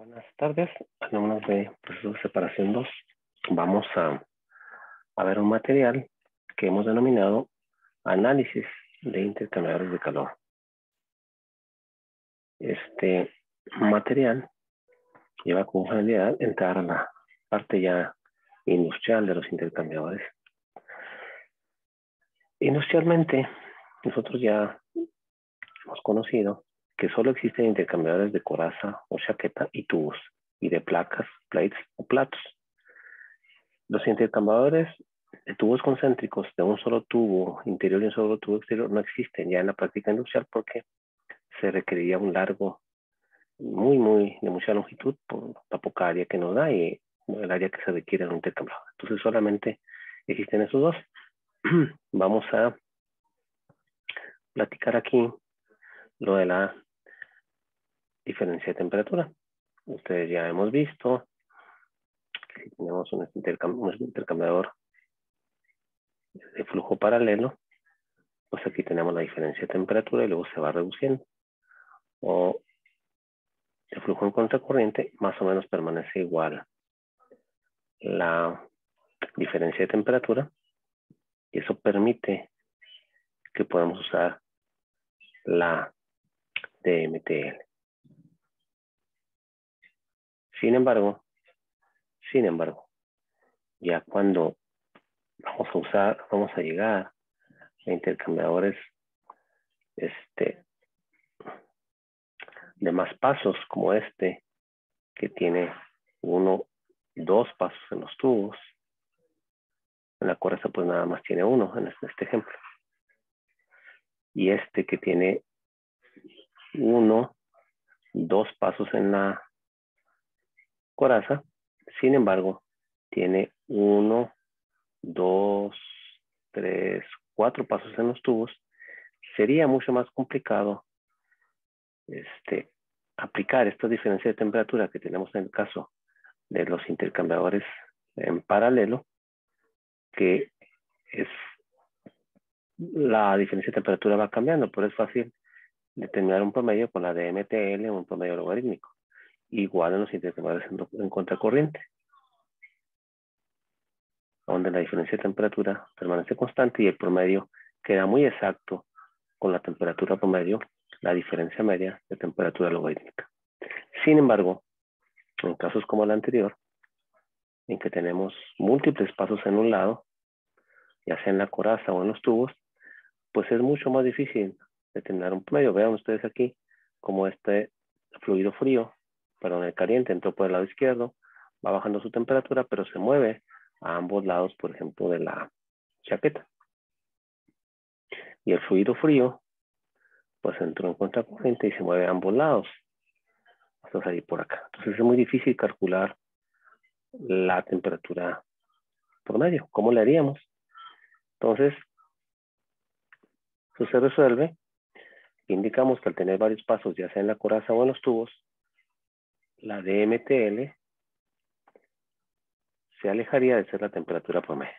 Buenas tardes, alumnos de proceso de separación 2. Vamos a ver un material que hemos denominado análisis de intercambiadores de calor. Este material lleva como finalidad entrar a la parte ya industrial de los intercambiadores. Industrialmente, nosotros ya hemos conocido que solo existen intercambiadores de coraza o chaqueta y tubos, y de placas, plates o platos. Los intercambiadores de tubos concéntricos de un solo tubo interior y un solo tubo exterior no existen ya en la práctica industrial porque se requeriría un largo de mucha longitud por la poca área que nos da y el área que se requiere en un intercambiador. Entonces solamente existen esos dos. Vamos a platicar aquí lo de la diferencia de temperatura. Ustedes ya hemos visto que si tenemos un intercambiador de flujo paralelo, pues aquí tenemos la diferencia de temperatura y luego se va reduciendo. O de flujo en contracorriente, más o menos permanece igual la diferencia de temperatura y eso permite que podamos usar la DMTL. Sin embargo, ya cuando vamos a llegar a intercambiadores de más pasos como este, que tiene 2 pasos en los tubos. En la coraza pues nada más tiene 1 en este ejemplo. Y este que tiene 2 pasos en la coraza, sin embargo, tiene 1, 2, 3, 4 pasos en los tubos. Sería mucho más complicado aplicar esta diferencia de temperatura que tenemos en el caso de los intercambiadores en paralelo, que es la diferencia de temperatura va cambiando, pero es fácil determinar un promedio con la DMTL o un promedio logarítmico. Igual en los intercambiadores en contracorriente, donde la diferencia de temperatura permanece constante y el promedio queda muy exacto con la temperatura promedio, la diferencia media de temperatura logarítmica. Sin embargo, en casos como el anterior, en que tenemos múltiples pasos en un lado, ya sea en la coraza o en los tubos, pues es mucho más difícil determinar un promedio. Vean ustedes aquí como este fluido frío, perdón, el caliente entró por el lado izquierdo, va bajando su temperatura, pero se mueve a ambos lados, por ejemplo, de la chaqueta. Y el fluido frío, pues entró en contracorriente y se mueve a ambos lados, hasta salir por acá. Entonces es muy difícil calcular la temperatura promedio. ¿Cómo le haríamos? Entonces, eso se resuelve. Indicamos que al tener varios pasos, ya sea en la coraza o en los tubos, la DMTL se alejaría de ser la temperatura promedio.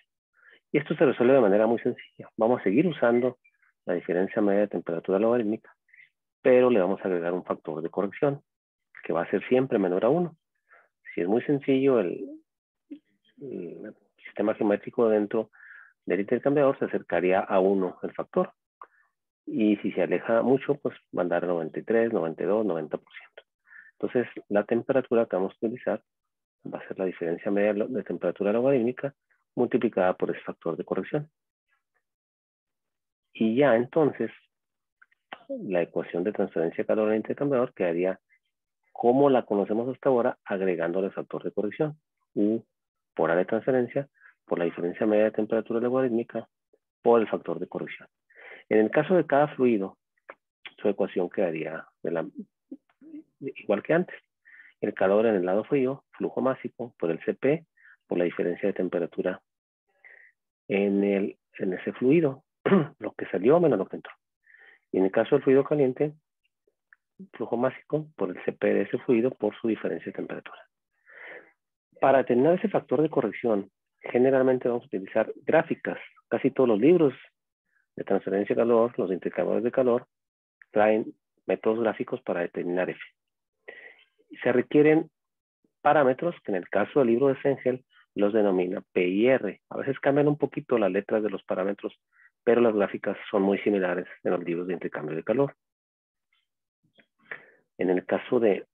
Y esto se resuelve de manera muy sencilla. Vamos a seguir usando la diferencia media de temperatura logarítmica, pero le vamos a agregar un factor de corrección, que va a ser siempre menor a 1. Si es muy sencillo, el sistema geométrico dentro del intercambiador se acercaría a 1 el factor. Y si se aleja mucho, pues va a andar a 93, 92, 90%. Entonces, la temperatura que vamos a utilizar va a ser la diferencia media de temperatura logarítmica multiplicada por ese factor de corrección. Y ya entonces, la ecuación de transferencia de calor al intercambiador quedaría como la conocemos hasta ahora, agregándole el factor de corrección. U por A de transferencia, por la diferencia media de temperatura logarítmica, por el factor de corrección. En el caso de cada fluido, su ecuación quedaría igual que antes. El calor en el lado frío, flujo másico, por el Cp, por la diferencia de temperatura en ese fluido, lo que salió menos lo que entró. Y en el caso del fluido caliente, flujo másico por el Cp de ese fluido por su diferencia de temperatura. Para determinar ese factor de corrección, generalmente vamos a utilizar gráficas. Casi todos los libros de transferencia de calor, los intercambiadores de calor, traen métodos gráficos para determinar F. Se requieren parámetros que en el caso del libro de Sengel los denomina P y R. A veces cambian un poquito las letras de los parámetros, pero las gráficas son muy similares en los libros de intercambio de calor. En el caso de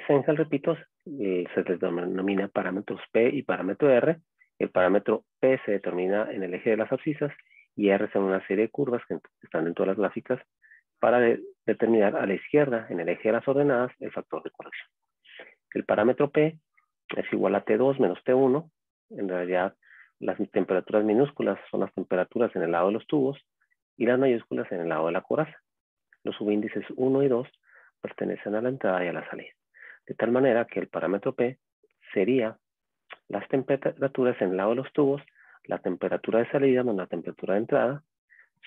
Sengel, repito, se les denomina parámetros P y parámetro R. El parámetro P se determina en el eje de las abscisas y R son una serie de curvas que están en todas las gráficas para determinar a la izquierda, en el eje de las ordenadas, el factor de corrección. El parámetro P es igual a T2 menos T1. En realidad, las temperaturas minúsculas son las temperaturas en el lado de los tubos y las mayúsculas en el lado de la coraza. Los subíndices 1 y 2 pertenecen a la entrada y a la salida. De tal manera que el parámetro P sería las temperaturas en el lado de los tubos, la temperatura de salida menos la temperatura de entrada,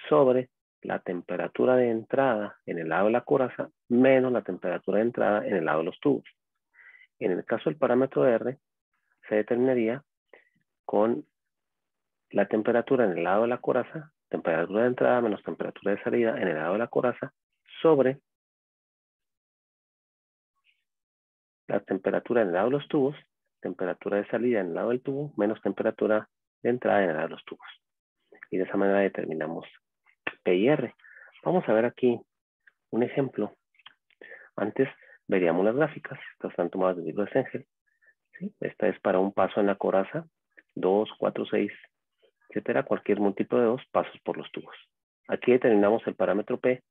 sobre la temperatura de entrada en el lado de la coraza menos la temperatura de entrada en el lado de los tubos. En el caso del parámetro R, se determinaría con la temperatura en el lado de la coraza, temperatura de entrada menos temperatura de salida en el lado de la coraza, sobre la temperatura en el lado de los tubos, temperatura de salida en el lado del tubo, menos temperatura de entrada en el lado de los tubos. Y de esa manera determinamos P y R. Vamos a ver aquí un ejemplo. Antes veríamos las gráficas. Estas están tomadas del libro de Sengel. ¿Sí? Esta es para un paso en la coraza, 2, 4, 6, etcétera. Cualquier múltiplo de 2 pasos por los tubos. Aquí determinamos el parámetro P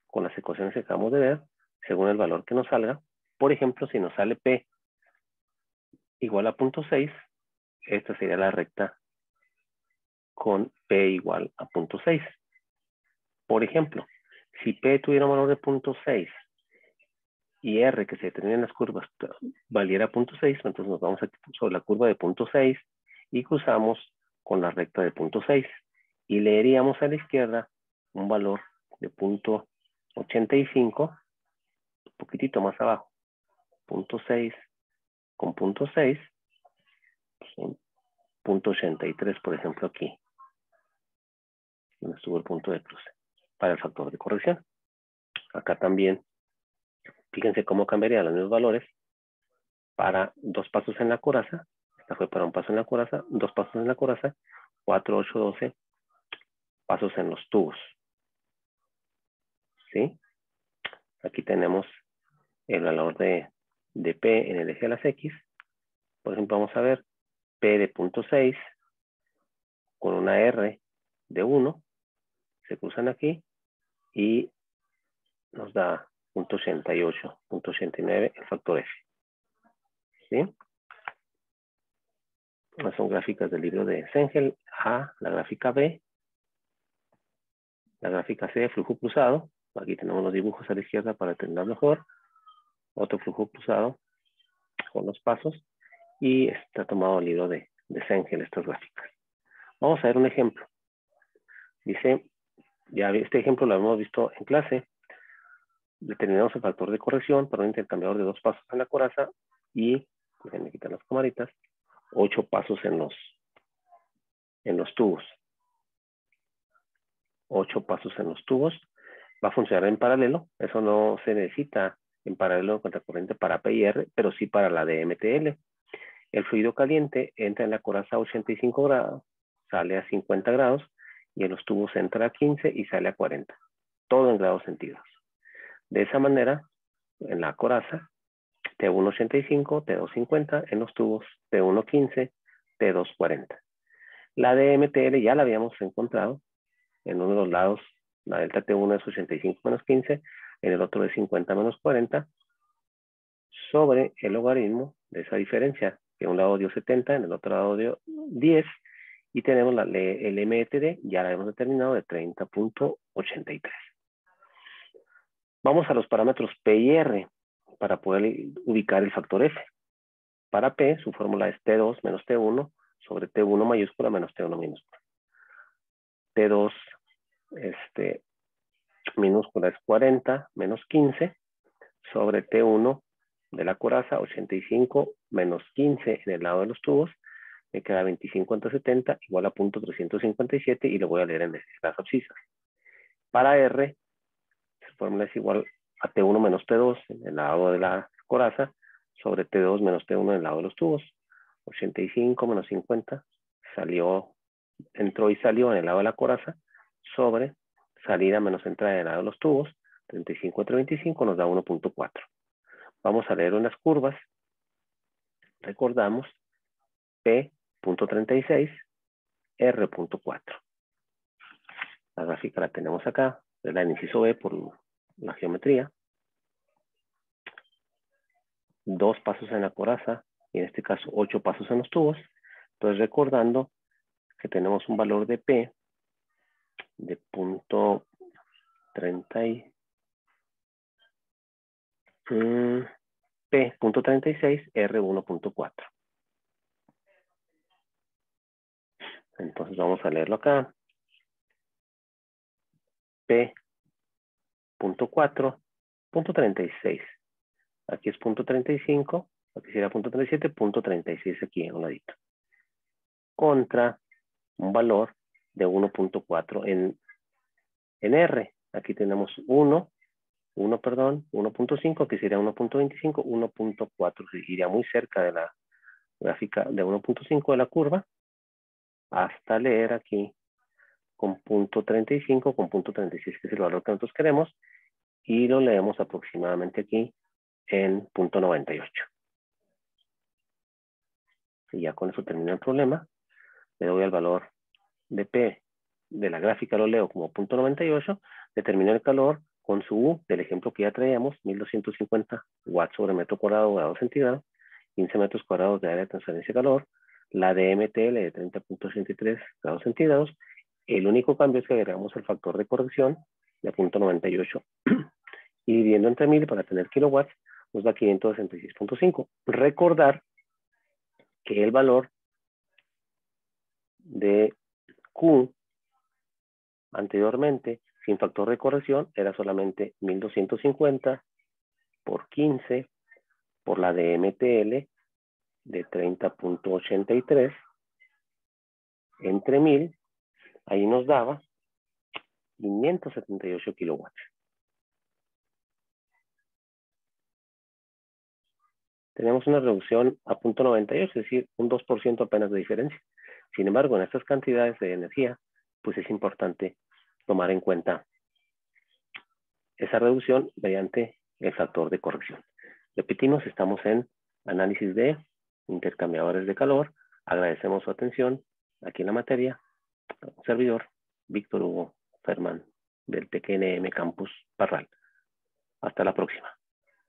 con las ecuaciones que acabamos de ver, según el valor que nos salga. Por ejemplo, si nos sale P igual a 0.6, esta sería la recta con P igual a 0.6. Por ejemplo, si P tuviera un valor de 0.6 y R, que se determina en las curvas, valiera 0.6, entonces nos vamos aquí sobre la curva de 0.6 y cruzamos con la recta de 0.6. Y leeríamos a la izquierda un valor de 0.85, un poquitito más abajo, 0.6 con 0.6, pues, 0.83, por ejemplo, aquí, donde estuvo el punto de cruce, para el factor de corrección. Acá también, fíjense cómo cambiarían los mismos valores para 2 pasos en la coraza. Esta fue para un paso en la coraza, 2 pasos en la coraza, 4, 8, 12 pasos en los tubos. ¿Sí? Aquí tenemos el valor de P en el eje de las X. Por ejemplo, vamos a ver P de 0.6 con una R de 1. Se cruzan aquí y nos da 0.88, 0.89 el factor F. ¿Sí? Estas son gráficas del libro de Sengel. A, la gráfica B, la gráfica C de flujo cruzado. Aquí tenemos los dibujos a la izquierda para entender mejor. Otro flujo cruzado con los pasos. Y está tomado el libro de Sengel, estas gráficas. Vamos a ver un ejemplo. Dice, ya este ejemplo lo hemos visto en clase. Determinamos el factor de corrección para un intercambiador de 2 pasos en la coraza y, déjenme quitar las camaritas, 8 pasos en los tubos. 8 pasos en los tubos. Va a funcionar en paralelo. Eso no se necesita en paralelo con la corriente para P y R, pero sí para la de MTL. El fluido caliente entra en la coraza a 85 grados, sale a 50 grados, y en los tubos entra a 15 y sale a 40. Todo en grados centígrados. De esa manera, en la coraza, T1 85, T2 50, en los tubos T1 15, T2 40. La de MTL ya la habíamos encontrado. En uno de los lados, la delta T1 es 85 menos 15, en el otro es 50 menos 40, sobre el logaritmo de esa diferencia, que en un lado dio 70, en el otro lado dio 10, y tenemos el MTD, ya la hemos determinado, de 30.83. Vamos a los parámetros P y R para poder ubicar el factor F. Para P, su fórmula es T2 menos T1 sobre T1 mayúscula menos T1 minúscula. T2 minúscula es 40 menos 15 sobre T1 de la coraza, 85 menos 15 en el lado de los tubos, me queda 25 entre 70 igual a 0.357 y lo voy a leer en las abscisas. Para R, su fórmula es igual a T1 menos T2 en el lado de la coraza sobre T2 menos T1 en el lado de los tubos. 85 menos 50 salió, entró y salió en el lado de la coraza sobre salida menos entrada en el lado de los tubos. 35 entre 25 nos da 1.4. Vamos a leer unas curvas. Recordamos P.36, R.4. La gráfica la tenemos acá, es la del inciso B por la geometría. 2 pasos en la coraza, y en este caso 8 pasos en los tubos. Entonces recordando que tenemos un valor de P de punto 36, R1.4. Entonces vamos a leerlo acá. P.4, punto 36. Aquí es punto 35, aquí sería punto 37, punto 36 aquí en un ladito. Contra un valor de 1.4 en R. Aquí tenemos 1.5, aquí sería 1.25, 1.4, iría muy cerca de la gráfica de 1.5 de la curva, hasta leer aquí con punto 35, con punto 36, que es el valor que nosotros queremos, y lo leemos aproximadamente aquí en punto 98. Y ya con eso termino el problema. Le doy al valor de P de la gráfica, lo leo como punto 98, determino el calor con su U del ejemplo que ya traíamos, 1250 watts sobre metro cuadrado grados centígrados, 15 metros cuadrados de área de transferencia de calor, la de MTL de 30.83 grados centígrados. El único cambio es que agregamos el factor de corrección de punto 98 y dividiendo entre 1000 para tener kilowatts nos da 566.5. Recordar que el valor de Q anteriormente, sin factor de corrección, era solamente 1250 por 15 por la de MTL de 30.83 entre 1000, ahí nos daba 578 kilowatts. Tenemos una reducción a punto 98, es decir, un 2% apenas de diferencia. Sin embargo, en estas cantidades de energía, pues es importante tomar en cuenta esa reducción mediante el factor de corrección. Repetimos, estamos en análisis de intercambiadores de calor. Agradecemos su atención aquí en la materia. Un servidor, Víctor Hugo Ferman, del TQNM Campus Parral. Hasta la próxima.